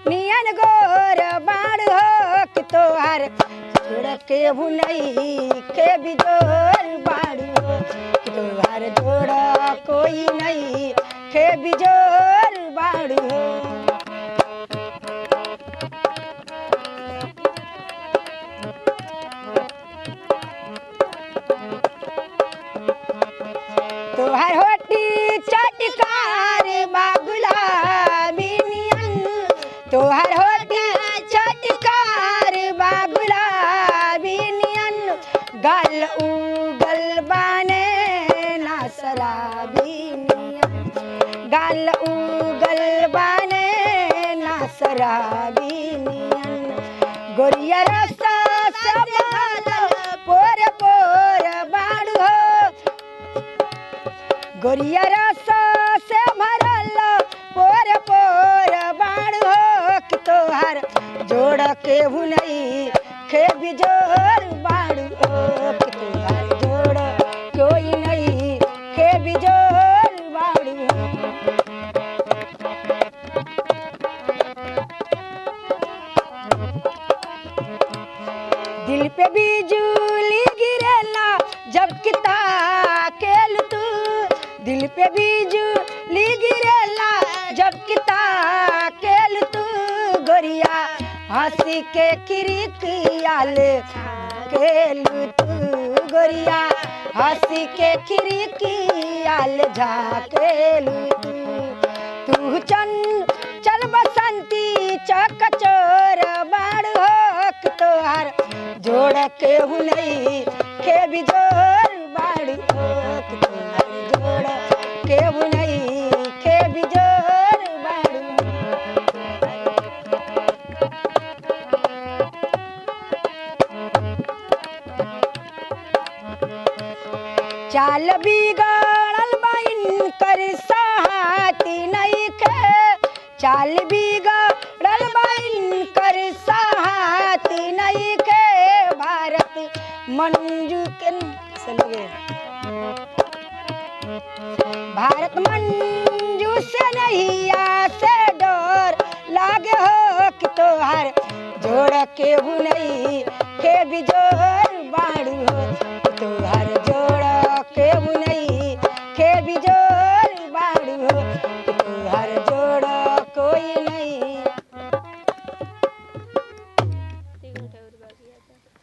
नियन गोर बाड़ हो कि तोहार जोड़ के भुनई के बिजोर बाड़ हो कि तोहार जोड़ कोई नहीं के बिजोर बाड़ हो। तोहर होटी चटकार बागुलाबी नियन तोहर होटी चटकार बागुलाबी नियन गाल उगल बाने ना शराबी नियन गाल उगल बाने ना शराबी नियन गोरिया रसा सबल पोर पोर बाड़ हो गोरिया रसा से भरल पोर पोर बाड़ हो कि तोहार जोड़ के भुनई के बिजोर बाड़ हो कि तोहार जोड़ कोई नहीं के बिजोर बाड़ हो। दिल पे बिजुली गिरेला जब किता केल तू दिल पे बिजुली गिरेला जब किता केल तू गोरिया हंसी के किरिकियाल केल तू गोरिया हंसी के किरिकियाल झाकेल तू चल बसंती चकचोर बाड़ हो कि तोहार जोड़ के हुनई के बिजोर बाड़ हो कि तोहार जोड़ के हुनई के बिजोर बाड़ चाल बिगड़ल बाइन कर सहाती नहीं के चाल बिगड़ल बाइन कर सहाती नहीं के भारत मंजू के से लगे भारत मंजू से नहीं आसे डोर लागे हो कि तोहार जोड़ के हुनई के बिजोर बाड़ हो